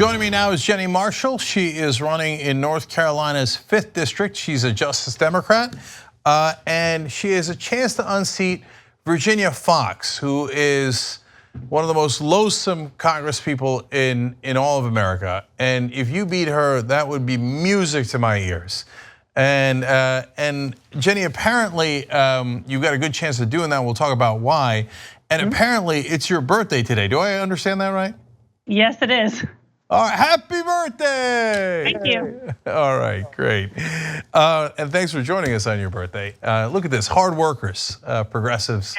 Joining me now is Jenny Marshall. She is running in North Carolina's 5th District. She's a Justice Democrat, and she has a chance to unseat Virginia Foxx, who is one of the most loathsome congresspeople in all of America. And if you beat her, that would be music to my ears. And Jenny, apparently you've got a good chance of doing that. We'll talk about why. And apparently it's your birthday today. Do I understand that right? Yes, it is. All right, happy birthday! Thank you. All right, great. And thanks for joining us on your birthday. Look at this, hard workers, progressives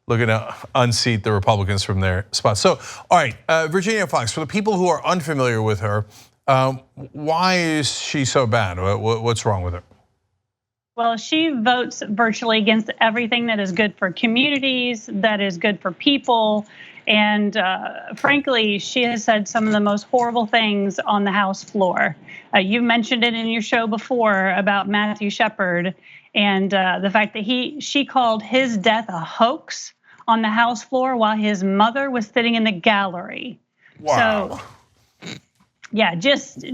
looking to unseat the Republicans from their spots. So, all right, Virginia Foxx, for the people who are unfamiliar with her, why is she so bad? What's wrong with her? Well, she votes virtually against everything that is good for communities, that is good for people. And frankly, she has said some of the most horrible things on the House floor. You mentioned it in your show before about Matthew Shepard and the fact that she called his death a hoax on the House floor while his mother was sitting in the gallery. Wow. So, yeah, just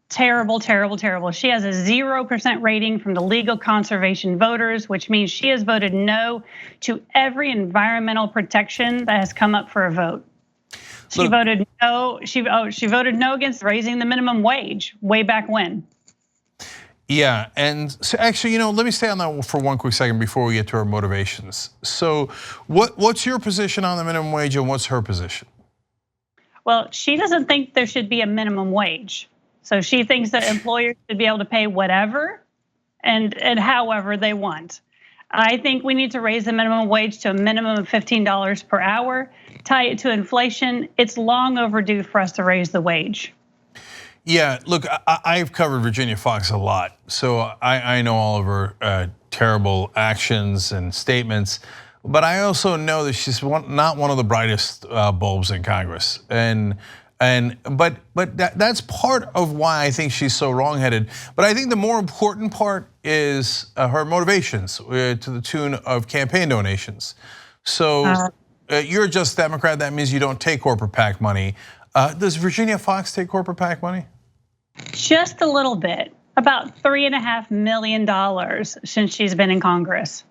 terrible, terrible, terrible. She has a 0% rating from the legal conservation voters, which means she has voted no to every environmental protection that has come up for a vote. She voted no. She voted no against raising the minimum wage way back when. Yeah, and so actually, let me stay on that for one quick second before we get to our motivations. So, what's your position on the minimum wage, and what's her position? Well, she doesn't think there should be a minimum wage. So she thinks that employers should be able to pay whatever and however they want. I think we need to raise the minimum wage to a minimum of $15 per hour, tie it to inflation. It's long overdue for us to raise the wage. Yeah, look, I've covered Virginia Foxx a lot, so I know all of her terrible actions and statements. But I also know that she's not one of the brightest bulbs in Congress, but that's part of why I think she's so wrongheaded. But I think the more important part is her motivations to the tune of campaign donations. So you're a Just Democrat. That means you don't take corporate PAC money. Does Virginia Foxx take corporate PAC money? Just a little bit, about $3.5 million since she's been in Congress.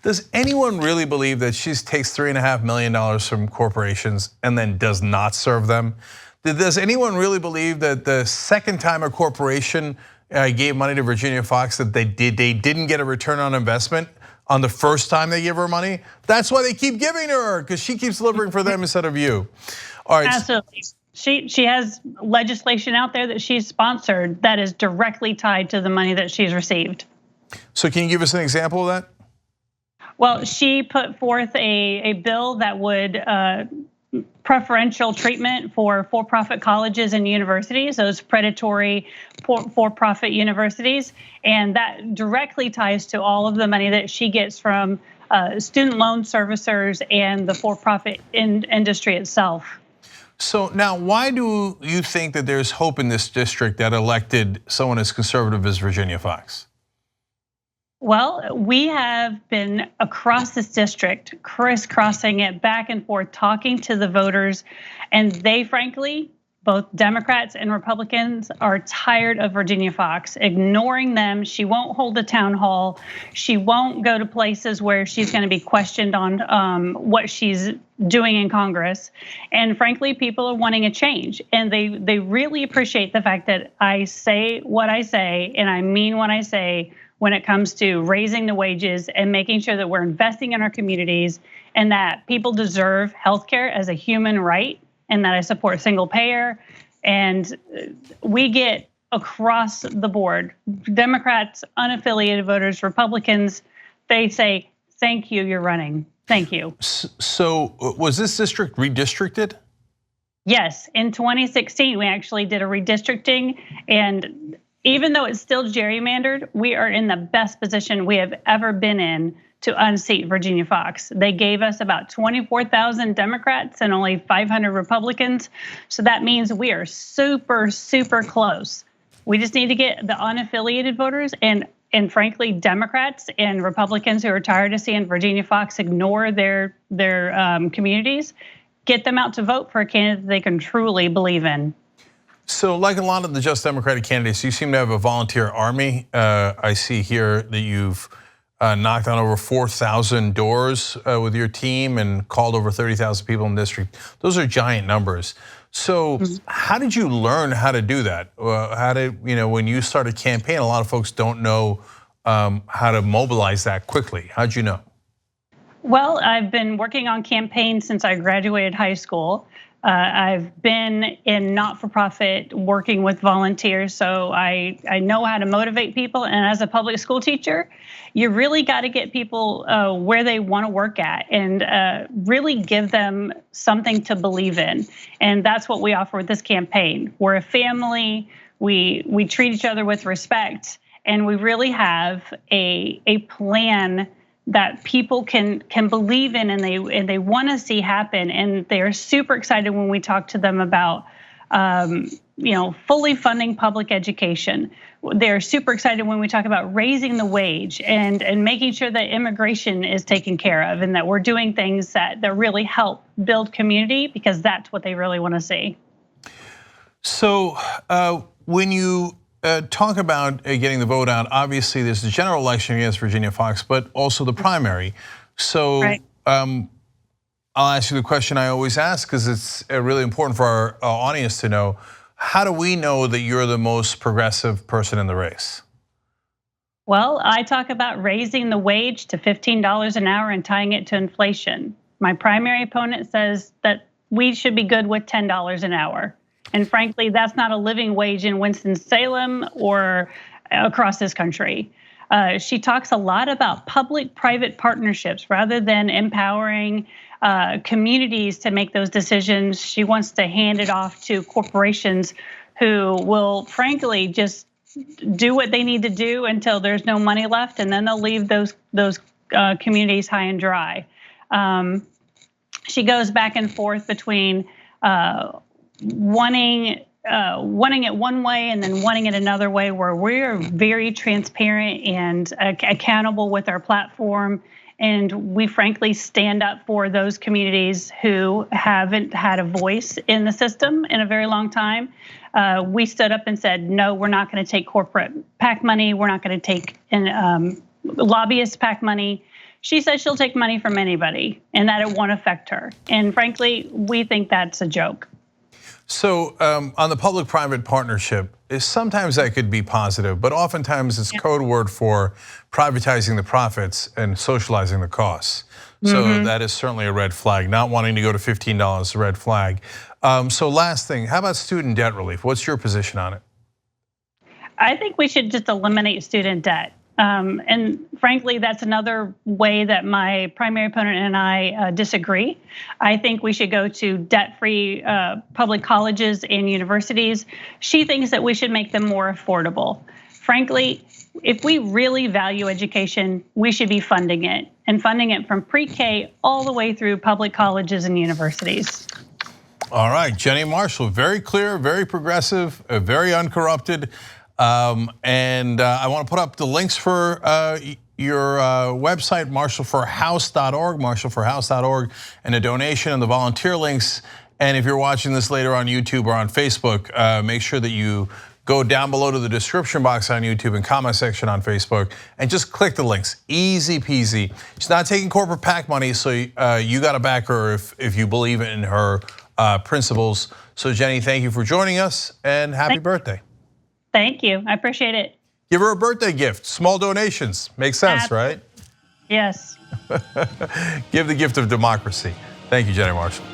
Does anyone really believe that she takes $3.5 million from corporations and then does not serve them? Does anyone really believe that the second time a corporation gave money to Virginia Foxx that they didn't get a return on investment on the first time they give her money? That's why they keep giving to her, because she keeps delivering for them instead of you. All right. Absolutely. She has legislation out there that she's sponsored that is directly tied to the money that she's received. So can you give us an example of that? Well, she put forth a bill that would preferential treatment for-profit colleges and universities, those predatory for-profit universities, and that directly ties to all of the money that she gets from student loan servicers and the for-profit industry itself. So now, why do you think that there's hope in this district that elected someone as conservative as Virginia Foxx? Well, we have been across this district, crisscrossing it back and forth, talking to the voters, and they frankly, both Democrats and Republicans, are tired of Virginia Foxx, ignoring them. She won't hold a town hall. She won't go to places where she's going to be questioned on what she's doing in Congress. And frankly, people are wanting a change, and they really appreciate the fact that I say what I say and I mean what I say when it comes to raising the wages and making sure that we're investing in our communities and that people deserve healthcare as a human right, and that I support single payer. And we get across the board, Democrats, unaffiliated voters, Republicans, they say, thank you, you're running, thank you. So was this district redistricted? Yes, in 2016, we actually did a redistricting, and even though it's still gerrymandered, we are in the best position we have ever been in to unseat Virginia Foxx. They gave us about 24,000 Democrats and only 500 Republicans. So that means we are super, super close. We just need to get the unaffiliated voters and frankly, Democrats and Republicans who are tired of seeing Virginia Foxx ignore their communities, get them out to vote for a candidate they can truly believe in. So like a lot of the Just Democratic candidates, you seem to have a volunteer army. I see here that you've knocked on over 4,000 doors with your team and called over 30,000 people in the district. Those are giant numbers. So how did you learn how to do that? When you start a campaign, a lot of folks don't know how to mobilize that quickly. How'd you know? Well, I've been working on campaigns since I graduated high school. I've been in not-for-profit working with volunteers, so I know how to motivate people. And as a public school teacher, you really got to get people where they want to work at and really give them something to believe in. And that's what we offer with this campaign. We're a family. We treat each other with respect, and we really have a plan that people can believe in and they want to see happen, and they're super excited when we talk to them about fully funding public education. They're super excited when we talk about raising the wage and making sure that immigration is taken care of and that we're doing things that really help build community, because that's what they really want to see. So when you talk about getting the vote out, obviously there's the general election against Virginia Foxx, but also the primary. So right. I'll ask you the question I always ask, because it's really important for our audience to know. How do we know that you're the most progressive person in the race? Well, I talk about raising the wage to $15 an hour and tying it to inflation. My primary opponent says that we should be good with $10 an hour. And frankly, that's not a living wage in Winston-Salem or across this country. She talks a lot about public-private partnerships rather than empowering communities to make those decisions. She wants to hand it off to corporations who will, frankly, just do what they need to do until there's no money left, and then they'll leave those communities high and dry. She goes back and forth between wanting it one way and then wanting it another way, where we're very transparent and accountable with our platform. And we frankly stand up for those communities who haven't had a voice in the system in a very long time. We stood up and said, no, we're not going to take corporate PAC money. We're not going to take lobbyist PAC money. She says she'll take money from anybody and that it won't affect her. And frankly, we think that's a joke. So on the public-private partnership, sometimes that could be positive, but oftentimes it's code word for privatizing the profits and socializing the costs. So that is certainly a red flag. Not wanting to go to $15 is a red flag. So last thing, how about student debt relief? What's your position on it? I think we should just eliminate student debt. And frankly, that's another way that my primary opponent and I disagree. I think we should go to debt-free public colleges and universities. She thinks that we should make them more affordable. Frankly, if we really value education, we should be funding it, and funding it from pre-K all the way through public colleges and universities. All right, Jenny Marshall, very clear, very progressive, very uncorrupted. And I want to put up the links for your website, marshallforhouse.org, marshallforhouse.org, and a donation and the volunteer links. And if you're watching this later on YouTube or on Facebook, make sure that you go down below to the description box on YouTube and comment section on Facebook and just click the links. Easy peasy. She's not taking corporate PAC money, so you got to back her if you believe in her principles. So Jenny, thank you for joining us, and happy birthday. Thank you, I appreciate it. Give her a birthday gift, small donations. Makes sense, right? Yes. Give the gift of democracy. Thank you, Jenny Marshall.